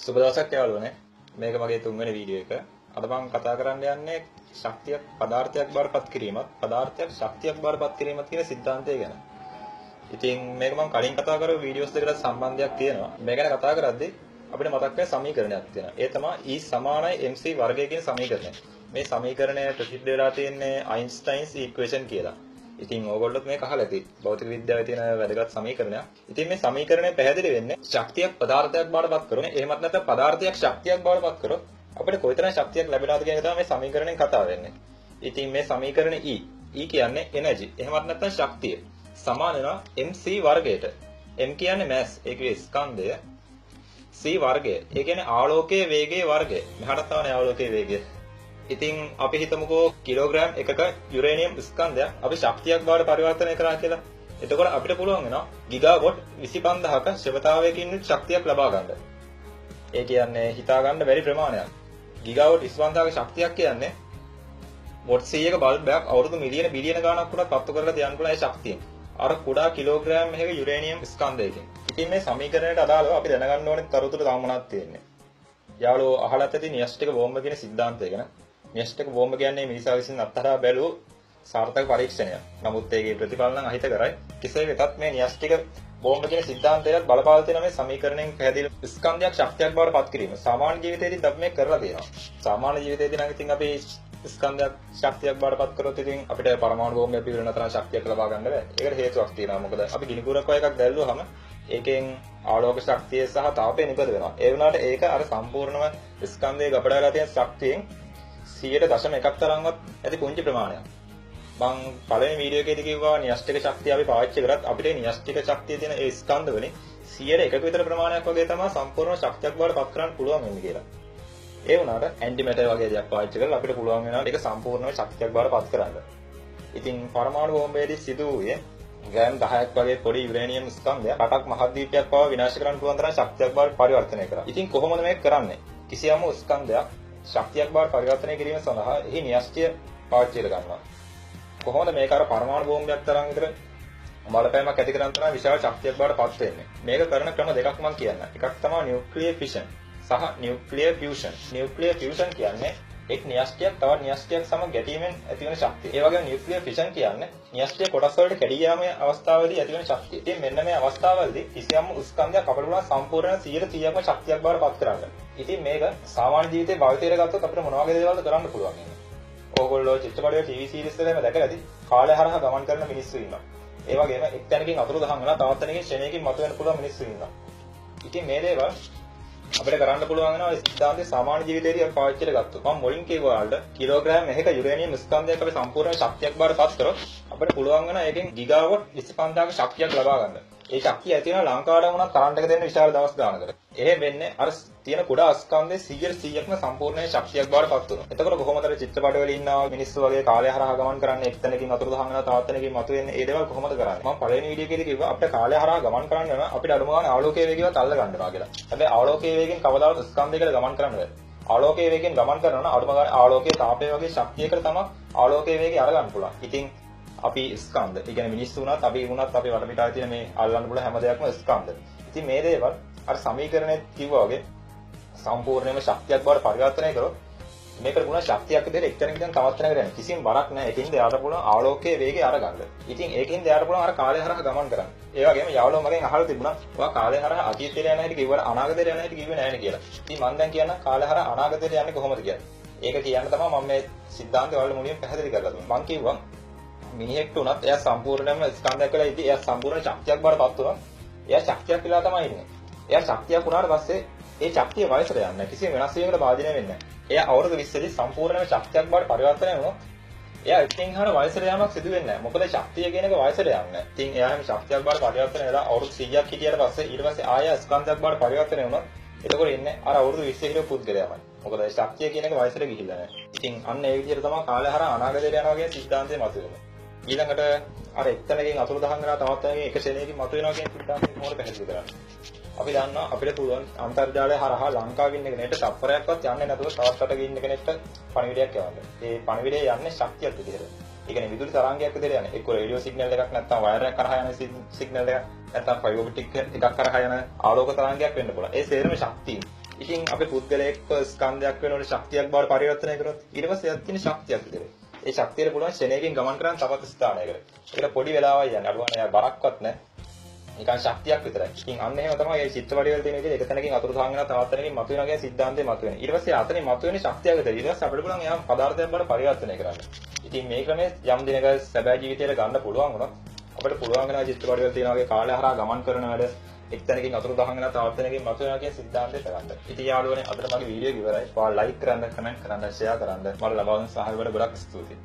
සුබ දවසක් යාළුවනේ. මේක මගේ තුන්වෙනි වීඩියෝ එක. අද මම කතා කරන්න යන්නේ ශක්තියක් පදාර්ථයක් බවට පත් කිරීමත්, පදාර්ථයක් ශක්තියක් බවට පත් කිරීමත් කියන સિદ્ધාන්තය ගැන. ඉතින් මේක මම කලින් කතා කරපු වීඩියෝස් දෙකට සම්බන්ධයක් තියෙනවා. මේ ගැන කතා කරද්දී අපිට මතක් වෙන සමීකරණයක් තියෙනවා. ඒ තමයි E = mc වර්ගය කියන සමීකරණය. මේ සමීකරණය ප්‍රසිද්ධ වෙලා තියෙන්නේ අයින්ස්ටයින්ස් ඉක්වේෂන් කියලා. ඉතින් ඕගොල්ලොත් මේක අහලා ඇති. භෞතික විද්‍යාවේ තියෙන වැදගත් සමීකරණයක්. ඉතින් මේ සමීකරණය පැහැදිලි වෙන්නේ ශක්තියක් පදාර්ථයක් බවට පත් කරන. එහෙමත් නැත්නම් පදාර්ථයක් ශක්තියක් බවට පත් කරොත් අපිට කොයිතරම් ශක්තියක් ලැබෙනවද කියන එක තමයි මේ සමීකරණයෙන් කතා වෙන්නේ. ඉතින් මේ සමීකරණ E කියන්නේ එනර්ජි. එහෙමත් නැත්නම් ශක්තිය. සමාන වෙනවා mc වර්ගයට. m කියන්නේ mass, ඒකේ ස්කන්ධය. c වර්ගය. ඒ කියන්නේ ආලෝකයේ වේගයේ වර්ගය. මෙහාට තමයි ආලෝකයේ වේගය. ඉතින් අපි හිතමුකෝ කිලෝග්‍රෑම් එකක යුරේනියම් ස්කන්ධයක් අපි ශක්තියක් බවට පරිවර්තනය කරා කියලා. එතකොට අපිට පුළුවන් වෙනවා ගිගාවොට් 25000ක ශක්තියකින් ශක්තියක් ලබා ගන්න. ඒ කියන්නේ හිතා ගන්න බැරි ප්‍රමාණයක්. ගිගාවොට් 25000ක ශක්තියක් කියන්නේ වොට් 100ක බල්බයක් අවුරුදු මිලියන බිලියන ගණනක් උනත් පත්තු කරලා තියන්න පුළුවන් ඒ ශක්තියෙන්. අර කුඩා කිලෝග්‍රෑම් එකක යුරේනියම් ස්කන්ධයකින්. ඉතින් මේ සමීකරණයට අදාළව අපි දැනගන්න ඕනේ තරුතුරු තව මොනවද තියෙන්නේ. යාළුවෝ අහලත් ඇති න්‍යෂ්ටික බෝම්බ කියන સિદ્ધාන්තය ගැන. න්‍යෂ්ටික බෝම්බ කියන්නේ මිනිසා විසින් අත්හදා බැලූ සාර්ථක පරීක්ෂණයක්. නමුත් ඒකේ ප්‍රතිඵල නම් අහිතකරයි. කෙසේ වෙතත් මේ න්‍යෂ්ටික බෝම්බ කියන સિદ્ધාන්තයට බලපාලා තියෙන මේ සමීකරණයෙන් පැහැදිලි ස්කන්ධයක් ශක්තියක් බවට පත් කිරීම. සාමාන්‍ය ජීවිතයේදී අපි මේක කරලා තියෙනවා. සාමාන්‍ය ජීවිතයේදී නම් ඉතින් අපි ස්කන්ධයක් ශක්තියක් බවට පත් කරොත් ඉතින් අපිට පරමාණු බෝම්බයක් පිළිවෙල තරම් ශක්තියක් ලබා ගන්න බෑ. ඒකට හේතුවක් තියෙනවා. මොකද අපි ගිනි කුරක් වගේ එකක් දැල්ලුවාම ඒකෙන් ආලෝක ශක්තිය සහ තාපය නිපද වෙනවා. ඒ වුණාට ඒක අර සම්පූර්ණම ස්කන්ධයේ ගබඩාලා තියෙන ශක්තියෙන් 100.1ක් තරම්වත් ඇති පුංචි ප්‍රමාණයක්. මම පළවෙනි වීඩියෝ එකේදී කිව්වා න්‍යෂ්ටික ශක්තිය අපි පාවිච්චි කරත් අපිට න්‍යෂ්ටික ශක්තිය තියෙන ඒ ස්කන්ධ වලින් 100ක විතර ප්‍රමාණයක් වගේ තමයි සම්පූර්ණ ශක්තියක් බවට පත් කරන්න පුළුවන් වෙන්නේ කියලා. ඒ වුණාට ඇන්ටිමැටර් වගේ දෙයක් පාවිච්චි කරලා අපිට පුළුවන් වෙනවා ඒක සම්පූර්ණව ශක්තියක් බවට පත් කරන්න. ඉතින් පරමාණු බෝම්බයේදී සිදු වූයේ ග්‍රෑම් 10ක් වගේ පොඩි යුරේනියම් ස්කන්ධයක් රටක් මහද්වීපයක් පවා විනාශ කරන්න පුළුවන් තරම් ශක්තියක් බවට පරිවර්තනය කරා. ඉතින් කොහොමද මේක කරන්නේ? කිසියම් ස්කන්ධයක් ශක්තියක් බවට පරිවර්තනය කිරීම සඳහා එහි න්‍යෂ්ටිය පාවිච්චි කරගන්නවා. කොහොමද මේක අර පරමාණු බෝම්බයක් තරම් විතර බලපෑමක් ඇති කරන තරම් විශාල ශක්තියක් බවට පත් වෙන්නේ? මේක කරන ක්‍රම දෙකක් මම කියන්නම්. එකක් තමයි නියුක්ලියර් ෆිෂන් සහ නියුක්ලියර් ෆියුෂන්. නියුක්ලියර් ෆියුෂන් කියන්නේ එක් න්‍යෂ්ටියක් තවත් න්‍යෂ්ටියක් සමග ගැටීමෙන් ඇතිවන ශක්තිය. ඒ වගේම නියුක්ලියර් ෆිෂන් කියන්නේ න්‍යෂ්ටිය කොටස් වලට කැඩී යාමේ අවස්ථාවේදී ඇතිවන ශක්තිය. ඉතින් මෙන්න මේ අවස්ථාවවලදී කිසියම් ස්කන්ධයක් අපිට පුළුවන් සම්පූර්ණ 100%ක්ම ශක්තියක් බවට පත් කරගන්න. ඉතින් මේක සාමාන්‍ය ජීවිතේ භාවිතයට ගත්තොත් අපිට මොන වගේ දේවල්ද කරන්න පුළුවන් වෙන්නේ? ඕගොල්ලෝ චිත්‍රපටයේ TV සීරීස් වල එහෙම දැකලා ඇති කාලය හරහා ගමන් කරන මිනිස්සු ඉන්නවා. ඒ වගේම එක් තැනකින් අතුරුදහන් වෙලා තවත් තැනකින් ශ්‍රේණියකින් මතුවෙන්න පුළුවන් මිනිස්සු ඉන්නවා. ඉතින් මේ දේවල් අපිට කරන්න පුළුවන් වෙනවා ඒ සිද්ධාන්තයේ සාමාන්‍ය ජීවිතයේදී අපි පාවිච්චිට ගත්තොත්. මම මුලින් කිව්වා වලට කිලෝග්‍රෑම් එකක යුරේනියම් ස්කන්ධයක් අපි සම්පූර්ණ ශක්තියක් බවට පත් කරොත් අපිට පුළුවන් වෙනවා ඒකෙන් ගිගාවොට් 25000ක ශක්තියක් ලබා ගන්න. ඒ ශක්තිය ඇති වෙනවා ලංකාවට වුණත් කරන්ට් එක දෙන්න විශාල දවස් ගානකට. එහෙම වෙන්නේ අර තියෙන කුඩා ස්කන්ධයේ 100%ක්ම සම්පූර්ණ ශක්තියක් බවට පත් වෙනවා. එතකොට කොහොමද අර චිත්‍රපටවල ඉන්නවා මිනිස්සු වගේ කාලය හරහා ගමන් කරන්නේ එක් තැනකින් අතුරුදහන් වෙනවා තවත් තැනකින් මතුවෙන්නේ ඒ දේවල් කොහොමද කරන්නේ? මම පළවෙනි වීඩියෝ එකේදී කිව්වා අපිට කාලය හරහා ගමන් කරන්න වෙනවා අපිට අඩුම ගානේ ආලෝකයේ වේගයවත් අල්ල ගන්නවා කියලා. හැබැයි ආලෝකයේ වේගෙන් කවදාවත් ස්කන්ධයකට ගමන් කරන්න බෑ. ආලෝකයේ වේගෙන් ගමන් කරනවා නම් අඩුම ගානේ ආලෝකයේ තාපය වගේ ශක්තියකට තමයි ආලෝකයේ වේගය අරගන්න පුළුවන්. ඉතින් අපි ස්කන්ධ, ඒ කියන්නේ මිනිස්සු වුණත් අපි වුණත් අපේ වටපිටාවේ තියෙන මේ අල්ලන්න පුළුවන් හැම දෙයක්ම ස්කන්ධ. ඉතින් මේ දේවල් අර සමීකරණයේ කිව්වා වගේ සම්පූර්ණයෙන්ම ශක්තියක් බවට පරිවර්තනය කරොත් මේකට පුළුවන් ශක්තියක් විදිහට එක්තැනක ඉඳන් තවත් තැනකට යන්න. කිසිම බරක් නැහැ. ඒකින්ද යාට පුළුවන් ආලෝකයේ වේගය අරගන්න. ඉතින් ඒකින්ද යාට පුළුවන් අර කාලය හරහා ගමන් කරන්න. ඒ වගේම යාළුවෝ මගෙන් අහලා තිබුණා ඔයා කාලය හරහා අතීතයට යන හැටි කිව්වට අනාගතයට යන හැටි කිව්වේ නැහැ නේ කියලා. ඉතින් මම දැන් කියන්නම් කාලය හරහා අනාගතයට යන්නේ කොහොමද කියලා. ඒක කියන්න තමයි මම මේ સિદ્ધාන්තය වල මුලින් පැහැදිලි කරලා දුන්නා. මම කිව්වා මිනිහෙක්ට උනත් එයා සම්පූර්ණයෙන්ම ස්කන්ධයක් වෙලා ඉතින් එයා සම්පූර්ණ ශක්තියක් බවට පත් වුණා. එයා ශක්තියක් වෙලා තමයි ඉන්නේ. එයා ශක්තියක් වුණාට පස්සේ ඒ ශක්තිය වයසට යන්නේ නැහැ. කිසිම වෙනස් වීමකට භාජනය වෙන්නේ නැහැ. එයා අවුරුදු 20 දී සම්පූර්ණයෙන්ම ශක්තියක් බවට පරිවර්තනය වුණොත් එයා ඉතින් හර වයසට යamak සිදු වෙන්නේ නැහැ. මොකද ශක්තිය කියන එක වයසට යන්නේ නැහැ. ඉතින් එයා හැම ශක්තියක් බවට පරිවර්තනය වෙලා අවුරුදු 100ක් හිටියට පස්සේ ඊට පස්සේ ආය ස්කන්ධයක් බවට පරිවර්තනය වුණොත් එතකොට ඉන්නේ අර අවුරුදු 20 හිටපු පුද්ගලයාමයි. මොකද ඒ ශක්තිය කියන එක වයසට ගිහිල්ලා නැහැ. ඉතින් අන්න ඒ විදිහට තමයි කාලය හරහා අනාගතයට යනවා කියන સિદ્ધාන්තය මතුවෙන්නේ. ඊළඟට අර එක්තැනකින් අතුරුදහන් වෙනවා තවත් තැනකින් එක ශරණයකින් මතුවෙනවා කියන સિદ્ધාන්තය මොකද පැහැදිලි කරන්නේ? අපි දන්නවා අපිට පුළුවන් අන්තර්ජාලය හරහා ලංකාවේ ඉන්න කෙනෙක්ට තප්පරයක්වත් යන්නේ නැතුව තවත් රටක ඉන්න කෙනෙක්ට පණිවිඩයක් යවන්න. ඒ පණිවිඩය යන්නේ ශක්තියක් විදිහට. ඒ කියන්නේ විදුලි තරංගයක් විදිහට යන්නේ. එක්ක රේඩියෝ සිග්නල් එකක් නැත්නම් වයර් එකක් කරහා යන සිග්නල් එකක් නැත්නම් ෆයිබර් ඔප්ටික් එකක් කරහා යන ආලෝක තරංගයක් වෙන්න පුළුවන්. ඒ සේරම ශක්තිය. ඉතින් අපි පුද්ගලයෙක්ව ස්කන්ධයක් වෙනකොට ශක්තියක් බවට පරිවර්තනය කරොත් ඊට පස්සේ එයාට තියෙන ශක්තියක් විතරයි. ඒ ශක්තියට පුළුවන් ශරණයකින් ගමන් කරන්න තවත් ස්ථානයකට. ඒකට පොඩි වෙලාවක් යන්නේ. අඩුවනේ එයා බරක්වත් නැහැ. නිකන් ශක්තියක් විතරයි. ඉතින් අන්න එහෙම තමයි මේ චිත්ත වඩවල තියෙන විදිහට එක තැනකින් අතුරුදහන් වෙනවා තවත් තැනකින් මතුවෙනවා කියන සිද්ධාන්තය මතුවෙනවා. ඊට පස්සේ අතනින් මතුවෙන ශක්තියක් විතරයි. ඊට පස්සේ අපිට පුළුවන් එයාම පදාර්ථයක් බවට පරිවර්තනය කරන්න. ඉතින් මේ ක්‍රමයේ යම් දිනක සැබෑ ජීවිතයට ගන්න පුළුවන් වුණොත් අපිට පුළුවන් වෙනවා චිත්ත වඩවල තියෙන වගේ කාලය හරහා ගමන් කරන වැඩ එක් තැනකින් අතුරුදහන් වෙනවා තවත් තැනකින් මතුවෙනවා කියන සිද්ධාන්තය කරන්න. ඉතින් යාළුවනේ අදට මගේ වීඩියෝ ඉවරයි. ඔයාලා ලයික් කරන්න, කමෙන්ට් කරන්න, ෂෙයා කරන්න. මට ලබා දුන්න සහයෝගයට ගොඩක් ස්තුතියි.